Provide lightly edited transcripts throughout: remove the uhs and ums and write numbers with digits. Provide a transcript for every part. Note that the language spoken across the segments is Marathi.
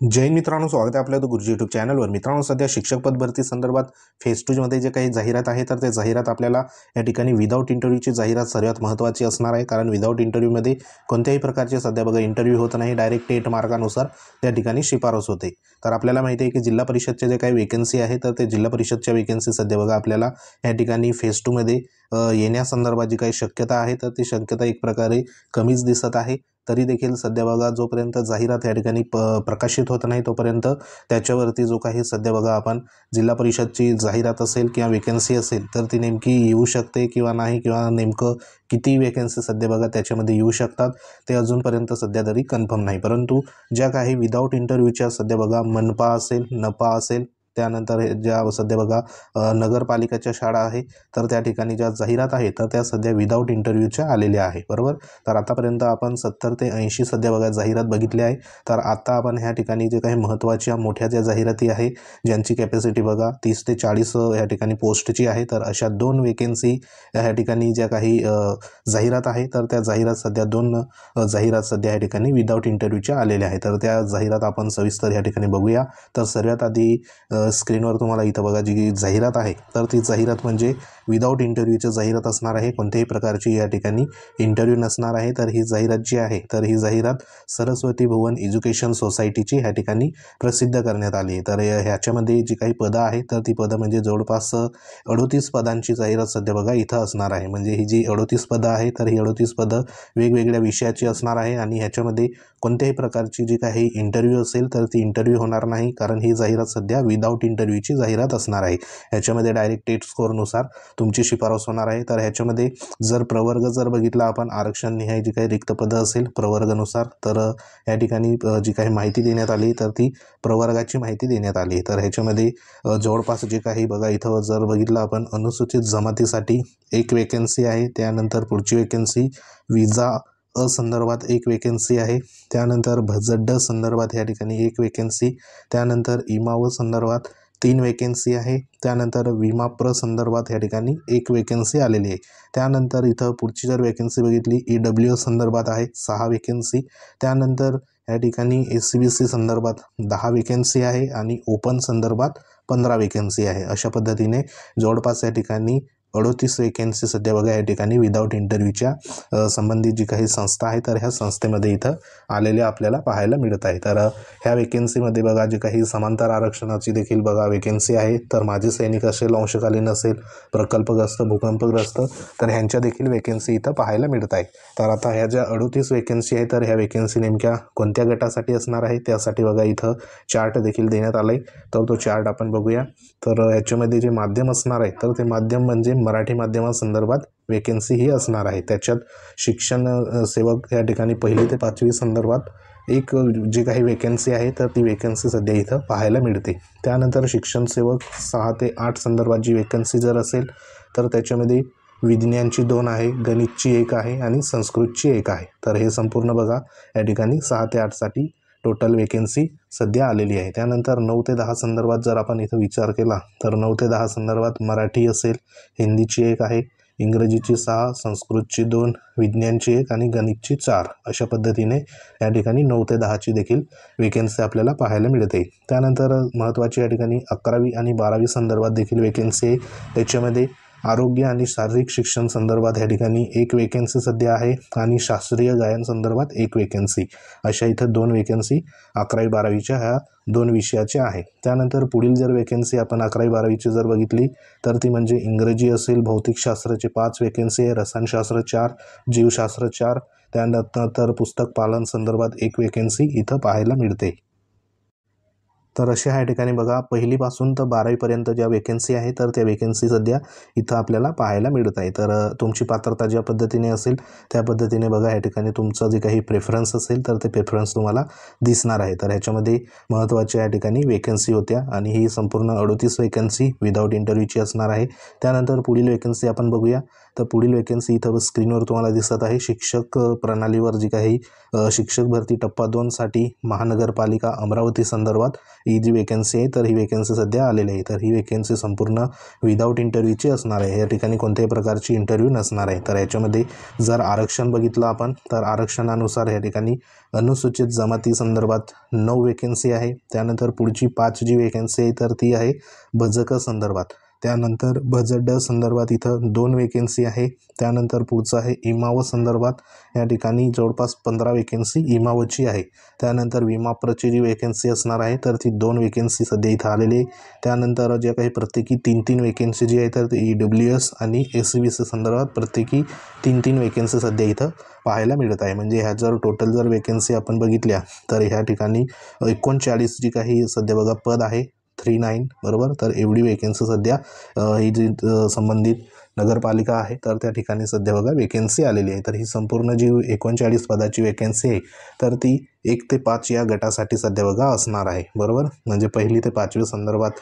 जय हिंद मित्रांनो, स्वागत आहे आपल्या गुरुजी यूट्यूब चॅनलवर। मित्रांनो, सध्या शिक्षक पद भरती संदर्भात फेज 2 मध्ये जे काही जाहिरात आहे तर ते जाहिरात आपल्याला या ठिकाणी विदाऊट इंटरव्ह्यूची जाहिरात सर्वात महत्त्वाची असणार आहे। कारण विदाऊट इंटरव्ह्यूमध्ये कोणत्याही प्रकारचे सध्या बघा इंटरव्ह्यू होत नाही, डायरेक्ट 8 मार्कानुसार त्या ठिकाणी शिफारस होते। तर आपल्याला माहिती आहे की जिल्हा परिषदचे जे काही वेकेन्सी आहे तर ते जिल्हा परिषदच्या वेकेन्सी सध्या बघा आपल्याला या ठिकाणी फेज 2 मध्ये येण्यासंदर्भात जी काही शक्यता आहे तर ती शक्यता एक प्रकारे कमीच दिसत आहे। तरी देखील सध्या बघा जोपर्यंत जाहिरात या ठिकाणी प्रकाशित होत नाही तोपर्यंत त्याच्यावरती जो काही सध्या बघा आपण जिल्हा परिषदची जाहिरात असेल किंवा वेकेन्सी असेल तर ती नेमकी येऊ शकते किंवा नाही, किंवा नेमकं किती वेकेन्सी सध्या बघा त्याच्यामध्ये येऊ शकतात ते अजूनपर्यंत सध्या तरी कन्फर्म नाही। परंतु ज्या काही विदाऊट इंटरव्ह्यूच्या सध्या बघा मनपा असेल, नपा असेल, त्यानंतर ज्या सध्या बघा नगरपालिकेच्या शाळा आहे तर त्या ठिकाणी ज्या जाहिरात आहे तर त्या सध्या विदाऊट इंटरव्ह्यूच्या आलेल्या आहे, बरोबर। तर आतापर्यंत आपण 70 ते 80 सध्या बघा जाहिरात बघितली आहे। तर आता आपण ह्या ठिकाणी जे काही महत्त्वाच्या मोठ्या ज्या जाहिराती आहे ज्यांची कॅपॅसिटी बघा 30 ते 40 या ठिकाणी पोस्टची आहे, तर अशा 2 वेकेन्सी ह्या ठिकाणी ज्या काही जाहिरात आहे तर त्या जाहिरात सध्या 2 जाहिरात सध्या या ठिकाणी विदाऊट इंटरव्ह्यूच्या आलेल्या आहे। तर त्या जाहिरात आपण सविस्तर या ठिकाणी बघूया। तर सर्वात आधी स्क्रीनवर तुम्हाला इथं बघा जी जाहिरात आहे तर ती जाहिरात म्हणजे विदाऊट इंटरव्ह्यूची जाहिरात असणार आहे, कोणत्याही प्रकारची या ठिकाणी इंटरव्ह्यू नसणार आहे। तर ही जाहिरात जी आहे तर ही जाहिरात सरस्वती भुवन एज्युकेशन सोसायटीची ह्या ठिकाणी प्रसिद्ध करण्यात आली आहे। तर ह्याच्यामध्ये जी काही पदं आहे तर ती पदं म्हणजे जवळपास 38 पदांची जाहिरात सध्या बघा इथं असणार आहे। म्हणजे ही जी 38 पदं आहे तर ही 38 पदं वेगवेगळ्या विषयाची असणार आहे आणि ह्याच्यामध्ये कोणत्याही प्रकारची जी काही इंटरव्ह्यू असेल तर ती इंटरव्ह्यू होणार नाही, कारण ही जाहिरात सध्या विदाऊट इंटरव्ह्यूची जाहिरात असणार आहे। ह्याच्यामध्ये डायरेक्ट टेस्ट स्कोअरनुसार तुमची शिफारस होणार आहे। तर ह्याच्यामध्ये जर प्रवर्ग जर बघितला आपण, आरक्षण निहाय जी काही रिक्त पदं असेल प्रवर्गानुसार, तर या ठिकाणी जी काही माहिती देण्यात आली तर ती प्रवर्गाची माहिती देण्यात आली। तर ह्याच्यामध्ये जवळपास जे काही बघा इथं जर बघितलं आपण अनुसूचित जमातीसाठी 1 वेकेन्सी आहे, त्यानंतर पुढची वेकेन्सी विजा संदर्भात 1 वेकेन्सी आहे, त्यानंतर भजड्ड संदर्भात या ठिकाणी 1 वेकेन्सी, त्यानंतर इमाव संदर्भात 3 वेकेन्सी आहे, त्यानंतर विमाप्र संदर्भात या ठिकाणी 1 वेकेन्सी आलेली आहे। त्यानंतर इथं पुढची जर वेकेन्सी बघितली EWS संदर्भात आहे 6 वेकेन्सी, त्यानंतर या ठिकाणी SCBC संदर्भात 10 वेकेन्सी आहे आणि ओपन संदर्भात 15 वेकेन्सी आहे। अशा पद्धतीने जवळपास या ठिकाणी 38 वेकेन्सी सध्या बघा या ठिकाणी विदाऊट इंटरव्ह्यूच्या संबंधित जी काही संस्था आहे तर ह्या संस्थेमध्ये इथं आलेल्या आपल्याला पाहायला मिळत आहे। तर ह्या वेकेन्सीमध्ये बघा जे काही समांतर आरक्षणाची देखील बघा वेकेन्सी आहे, तर माजी सैनिक असेल, अंशकालीन असेल, प्रकल्पग्रस्त, भूकंपग्रस्त, तर ह्यांच्या देखील वेकेन्सी इथं पाहायला मिळत आहे। तर आता ह्या ज्या 38 वेकेन्सी आहे तर ह्या वेकेन्सी नेमक्या कोणत्या गटासाठी असणार आहे त्यासाठी बघा इथं चार्ट देखील देण्यात आलं आहे, तर तो चार्ट आपण बघूया। तर ह्याच्यामध्ये जे माध्यम असणार आहे तर ते माध्यम म्हणजे मराठी माध्यमासंदर्भात वेकेन्सी ही असणार आहे। त्याच्यात शिक्षण सेवक या ठिकाणी 1ली ते 5वी संदर्भात एक जी काही वेकेन्सी आहे तर ती वेकेन्सी सध्या इथं पाहायला मिळते। त्यानंतर शिक्षण सेवक 6 ते 8 संदर्भात जी वेकेन्सी जर असेल तर त्याच्यामध्ये विज्ञानची 2 आहे, गणितची 1 आहे आणि संस्कृतची 1 आहे। तर हे संपूर्ण बघा या ठिकाणी 6 ते 8 साठी टोटल वेकेन्सी सध्या आलेली आहे। त्यानंतर 9 ते 10 संदर्भात जर आपण इथं विचार केला तर 9 ते 10 संदर्भात मराठी असेल, हिंदीची 1 आहे, इंग्रजीची 6, संस्कृतची 2, विज्ञानची 1 आणि गणितची 4, अशा पद्धतीने या ठिकाणी 9 ते 10ची देखील वेकेन्सी आपल्याला पाहायला मिळते। त्यानंतर महत्त्वाची या ठिकाणी 11वी आणि 12वी संदर्भात देखील वेकेन्सी आहे। त्याच्यामध्ये आरोग्य आणि शारीरिक शिक्षण संदर्भात या ठिकाणी 1 वेकेन्सी सध्या आहे आणि शास्त्रीय गायन संदर्भात 1 वेकेन्सी, अशा इथं 2 वेकेन्सी 11वी 12वीच्या ह्या 2 विषयाच्या आहे। त्यानंतर पुढील जर वेकेन्सी आपण 11वी 12वीची जर बघितली तर ती म्हणजे इंग्रजी असेल, भौतिकशास्त्राचे 5 वेकेन्सी आहे, रसायनशास्त्र 4, जीवशास्त्र 4, त्यानंतर पुस्तक पालन संदर्भात 1 वेकेन्सी इथं पाहायला मिळते। तर अशा ह्या ठिकाणी बघा 1ली पासून तर 12वी पर्यंत ज्या वेकेन्सी आहे तर त्या वेकेन्सी सध्या इथं आपल्याला पाहायला मिळत आहे। तर तुमची पात्रता ज्या पद्धतीने असेल त्या पद्धतीने बघा या ठिकाणी तुमचं जे काही प्रेफरन्स असेल तर ते प्रेफरन्स तुम्हाला दिसणार आहे। तर ह्याच्यामध्ये महत्त्वाच्या या ठिकाणी वेकेन्सी होत्या आणि ही संपूर्ण 38 वेकेन्सी विदाऊट इंटरव्ह्यूची असणार आहे। त्यानंतर पुढील वेकेन्सी आपण बघूया तर पुढील वेकेन्सी इथं स्क्रीनवर तुम्हाला दिसत आहे. शिक्षक प्रणालीवर जी काही शिक्षक भरती टप्पा 2 साठी महानगरपालिका अमरावती संदर्भात ही जी वेकेन्सी आहे तर ही वेकेन्सी सध्या आलेली आहे. तर ही वेकेन्सी संपूर्ण विदाऊट इंटरव्ह्यूची असणार आहे. या ठिकाणी कोणत्याही प्रकारची इंटरव्ह्यू नसणार आहे. तर याच्यामध्ये जर आरक्षण बघितलं आपण तर आरक्षणानुसार या ठिकाणी अनुसूचित जमाती संदर्भात 9 वेकेन्सी आहे. त्यानंतर पुढची 5 जी वेकेन्सी आहे तर ती आहे भजक संदर्भात. त्यानंतर भजड संदर्भात इथं 2 वेकेन्सी आहे. त्यानंतर पुढचं आहे इमाव संदर्भात. या ठिकाणी जवळपास 15 वेकेन्सी इमावची आहे. त्यानंतर विमाप्रची जी वेकेन्सी असणार आहे तर ती 2 वेकेन्सी सध्या इथं आलेली आहे. त्यानंतर जे काही प्रत्येकी 3-3 वेकेन्सी जी आहे तर ती EWS आणि SCBC संदर्भात प्रत्येकी 3-3 वेकेन्सी सध्या इथं पाहायला मिळत आहे. म्हणजे ह्या जर टोटल जर वेकेन्सी आपण बघितल्या तर ह्या ठिकाणी 39 जी काही सध्या बघा पद आहे 39 बरोबर. तर एवढी वेकेन्सी सध्या ही जी संबंधित नगरपालिका आहे तर त्या ठिकाणी सध्या बघा वेकेन्सी आलेली आहे. तर ही संपूर्ण जी 39 पदाची वेकेन्सी आहे तर ती 1 ते 5 या गटासाठी सध्या बघा असणार आहे बरोबर. म्हणजे 1ली ते 5वी संदर्भात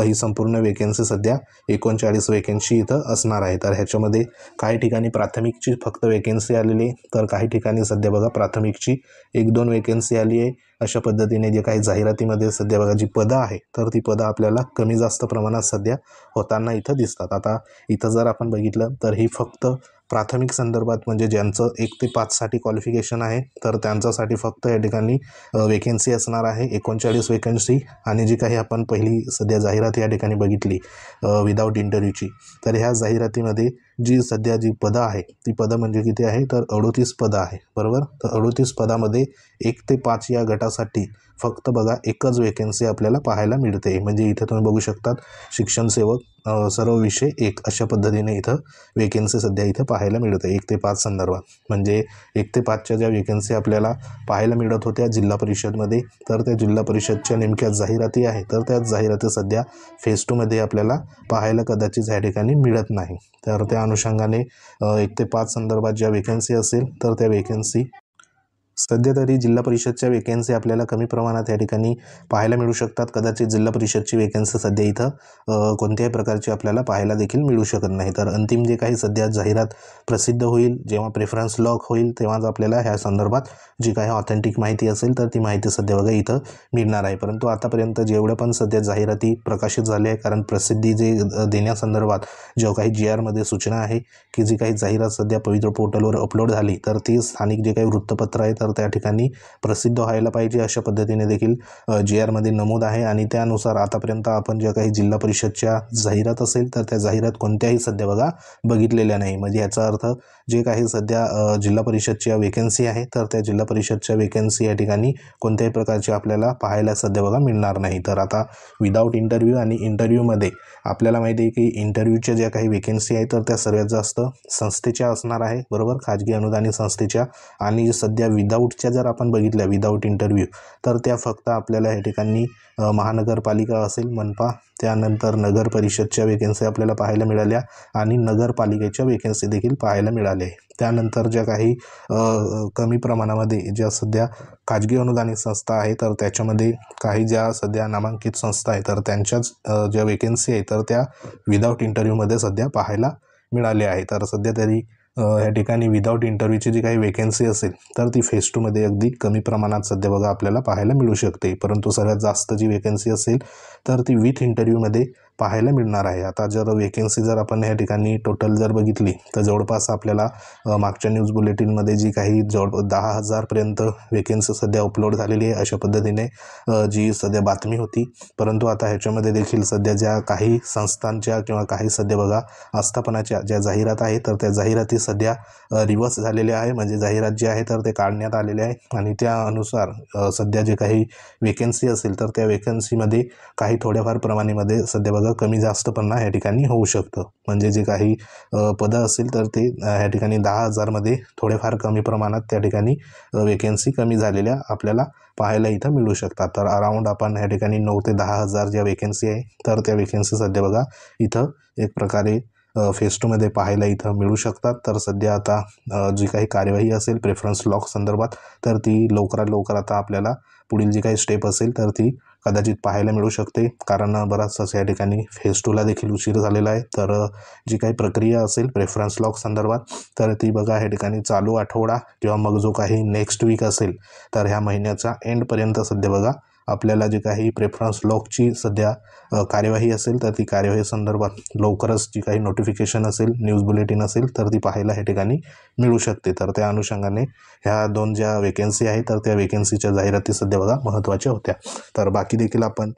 ही संपूर्ण वेकेन्सी सध्या 39 वेकेन्सी इथं असणार आहे. तर ह्याच्यामध्ये काही ठिकाणी प्राथमिकची फक्त वेकेन्सी आलेली आहे तर काही ठिकाणी सध्या बघा प्राथमिकची 1-2 वेकेन्सी आली आहे. अशा पद्धतीने जे काही जाहिरातीमध्ये सध्या बघा जी पदं आहे तर ती पदं आपल्याला कमी जास्त प्रमाणात सध्या होताना इथं दिसतात. आता इथं जर आपण बघितलं तर ही फक्त प्राथमिक संदर्भात म्हणजे ज्यांचं 1 ते 5 साठी क्वालिफिकेशन आहे तर त्यांच्यासाठी फक्त या ठिकाणी वेकेन्सी असणार आहे 39 वेकेन्सी. आणि जी काही आपण पहिली सध्या जाहिरात या ठिकाणी बघितली विदाऊट इंटरव्ह्यूची तर ह्या जाहिरातीमध्ये जी सध्या जी पदं आहे ती पदं म्हणजे किती आहे तर 38 पदं आहे बरोबर. तर 38 पदामध्ये 1 ते 5 या गटासाठी फक्त बघा एकच वेकेन्सी आपल्याला पाहायला मिळते. म्हणजे इथे तुम्ही बघू शकतात शिक्षण सेवक सर्व विषय 1 अशा पद्धतीने इथं वेकेन्सी सध्या इथं पाहायला मिळते 1 ते 5 संदर्भात. म्हणजे 1 ते 5च्या ज्या वेकेन्सी आपल्याला पाहायला मिळत होत्या जिल्हा परिषदमध्ये तर त्या जिल्हा परिषदच्या नेमक्या जाहिराती आहे तर त्या जाहिराती सध्या फेज 2 मध्ये आपल्याला पाहायला कदाचित या ठिकाणी मिळत नाही. तर त्या अनुषंगाने 1 ते 5 संदर्भात ज्या वेकेन्सी असेल तर त्या वेकेन्सी सध्या तरी जिल्हा परिषदच्या वेकेन्सी आपल्याला कमी प्रमाणात या ठिकाणी पाहायला मिळू शकतात. कदाचित जिल्हा परिषदची वेकेन्सी सध्या इथं कोणत्याही प्रकारची आपल्याला पाहायला देखील मिळू शकत नाही. तर अंतिम जे काही सध्या जाहिरात प्रसिद्ध होईल जेव्हा प्रेफरन्स लॉक होईल तेव्हाच आपल्याला ह्या संदर्भात जी काही ऑथेंटिक माहिती असेल तर ती माहिती सध्या बघा इथं मिळणार आहे. परंतु आतापर्यंत जेवढं पण सध्या जाहिराती प्रकाशित झाल्या आहे कारण प्रसिद्धी जे देण्यासंदर्भात जेव्हा काही GRमध्ये सूचना आहे की जी काही जाहिरात सध्या पवित्र पोर्टलवर अपलोड झाली तर ती स्थानिक जे काही वृत्तपत्र आहे तर त्या ठिकाणी प्रसिद्ध व्हायला पाहिजे अशा पद्धतीने देखील GRमध्ये नमूद आहे. आणि त्यानुसार आतापर्यंत आपण ज्या काही जिल्हा परिषदच्या जाहिरात असेल तर त्या जाहिरात कोणत्याही सध्या बघा बघितलेल्या नाही. म्हणजे याचा अर्थ जे काही सध्या जिल्हा परिषदच्या वेकेन्सी आहे तर त्या जिल्हा परिषदच्या वेकेन्सी या ठिकाणी कोणत्याही प्रकारची आपल्याला पाहायला सध्या बघा मिळणार नाही. तर आता विदाऊट इंटरव्ह्यू आणि इंटरव्ह्यूमध्ये आपल्याला माहिती आहे की इंटरव्ह्यूच्या ज्या काही वेकेन्सी आहे तर त्या सर्वात जास्त संस्थेच्या असणार आहे बरोबर खाजगी अनुदानित संस्थेच्या. आणि सध्या विदाऊटच्या जर आपण बघितल्या विदाऊट इंटरव्ह्यू तर त्या फक्त आपल्याला या ठिकाणी महानगरपालिका असेल मनपा त्यानंतर नगर परिषदच्या वेकेन्सी आपल्याला पाहायला मिळाल्या आणि नगरपालिकेच्या वेकेन्सी देखील पाहायला मिळाल्या. त्यानंतर ज्या काही कमी प्रमाणामध्ये ज्या सध्या खाजगी अनुदानित संस्था आहे तर त्याच्यामध्ये काही ज्या सध्या नामांकित संस्था आहे तर त्यांच्याच ज्या वेकेन्सी आहे तर त्या विदाऊट इंटरव्ह्यूमध्ये सध्या पाहायला मिळाल्या आहे. तर सध्या तरी या ठिकाणी विदाऊट इंटरव्ह्यूची जी काही वेकेन्सी असेल तर ती फेज 2 मध्ये अगदी कमी प्रमाणात सध्या बघा आपल्याला पाहायला मिळू शकते. परंतु सर्वात जास्त जी वेकेन्सी असेल तर ती विथ इंटरव्ह्यूमध्ये पाहायला मिळणार आहे. आता जर वेकेन्सी जर आपण या ठिकाणी टोटल जर बघितली तर जवळपास आपल्याला मागच्या न्यूज बुलेटिनमध्ये जी काही 10,000 पर्यंत वेकेन्सी सध्या अपलोड झालेली आहे अशा पद्धतीने जी सध्या बातमी होती. परंतु आता ह्याच्यामध्ये देखील सध्या ज्या काही संस्थांच्या किंवा काही सध्या बघा आस्थापनाच्या ज्या जाहिरात आहे तर त्या जाहिराती सध्या रिव्हर्स झालेल्या आहे. म्हणजे जाहिरात जे आहे तर ते काढण्यात आलेले आहे आणि त्या अनुसार सध्या जे काही वेकेन्सी असेल तर त्या वेकेन्सीमध्ये काही थोड्याफार प्रमाणामध्ये सध्या बघा कमी जास्त पण या ठिकाणी होऊ शकतं. म्हणजे जे काही पदं असेल तर ते ह्या ठिकाणी 10,000 मध्ये थोडेफार कमी प्रमाणात त्या ठिकाणी वेकेन्सी कमी झालेल्या आपल्याला पाहायला इथं मिळू शकतात. तर अराउंड आपण ह्या ठिकाणी 9 ते 10,000 ज्या वेकेन्सी आहे तर त्या वेकेन्सी सध्या बघा इथं एक प्रकारे फेज 2मध्ये पाहायला इथं मिळू शकतात. तर सध्या आता जी काही कार्यवाही असेल प्रेफरन्स लॉक संदर्भात तर ती लवकरात लवकर आता आपल्याला पुढील जी काही स्टेप असेल तर ती कदाचित पाहायला मिळू शकते, कारण बराचसा या ठिकाणी फेज 2ला देखील उशीर झालेला आहे. तर जी काही प्रक्रिया असेल प्रेफरन्स लॉक संदर्भात तर ती बघा या ठिकाणी चालू आठवडा किंवा मग जो काही नेक्स्ट वीक असेल तर ह्या महिन्याच्या एंडपर्यंत सध्या बघा आपल्याला जी काही प्रेफरन्स लॉकची सध्या कार्यवाही असेल तर ती कार्यवाही संदर्भात लवकरच जी काही नोटिफिकेशन असेल न्यूज बुलेटिन असेल तर ती पाहायला या ठिकाणी मिळू शकते. तर त्या अनुषंगाने ह्या 2 ज्या वेकेन्सी आहेत तर त्या वेकेन्सीच्या जाहिराती सध्या बघा महत्त्वाच्या होत्या. तर बाकी देखील आपण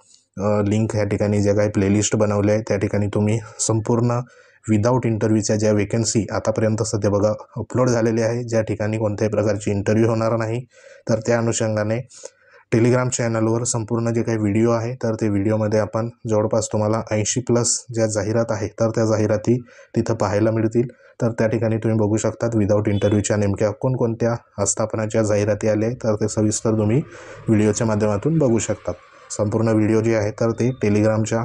लिंक या ठिकाणी ज्या काही प्लेलिस्ट बनवले आहे त्या ठिकाणी तुम्ही संपूर्ण विदाऊट इंटरव्ह्यूच्या ज्या वेकेन्सी आतापर्यंत सध्या बघा अपलोड झालेले आहे, ज्या ठिकाणी कोणत्याही प्रकारची इंटरव्ह्यू होणार नाही, तर त्या अनुषंगाने टेलिग्राम चॅनलवर संपूर्ण जे काही व्हिडिओ आहे तर ते व्हिडिओमध्ये आपण जवळपास तुम्हाला 80+ ज्या जाहिरात आहे तर त्या जाहिराती तिथं पाहायला मिळतील. तर त्या ठिकाणी तुम्ही बघू शकतात विदाऊट इंटरव्ह्यूच्या नेमक्या कोणकोणत्या आस्थापनाच्या जाहिराती आल्या तर ते सविस्तर तुम्ही व्हिडिओच्या माध्यमातून बघू शकतात. संपूर्ण व्हिडिओ जे आहे तर ते टेलिग्रामच्या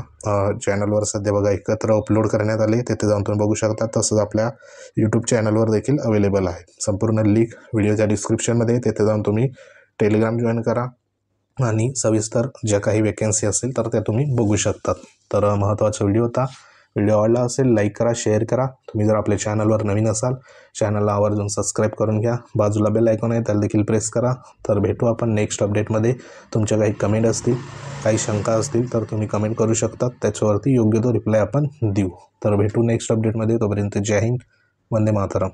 चॅनलवर सध्या बघा एकत्र अपलोड करण्यात आले, तिथे जाऊन तुम्ही बघू शकता. तसंच आपल्या यूट्यूब चॅनलवर देखील अवेलेबल आहे. संपूर्ण लिंक व्हिडिओच्या डिस्क्रिप्शनमध्ये, तिथे जाऊन तुम्ही टेलिग्राम जॉईन करा आणि सविस्तर ज्या काही वेकेन्सी असेल तर त्या तुम्ही बघू शकतात. तर महत्त्वाचा व्हिडिओ होता. व्हिडिओ आवडला असेल लाईक करा, शेअर करा. तुम्ही जर आपल्या चॅनलवर नवीन असाल चॅनलला आवर्जून सबस्क्राईब करून घ्या. बाजूला बेल आयकॉन आहे त्याला देखील प्रेस करा. तर भेटू आपण नेक्स्ट अपडेटमध्ये. तुमच्या काही कमेंट असतील, काही शंका असतील तर तुम्ही कमेंट करू शकतात, त्याच्यावरती योग्य तो रिप्लाय आपण देऊ. तर भेटू नेक्स्ट अपडेटमध्ये. तोपर्यंत जय हिंद, वंदे मातरम.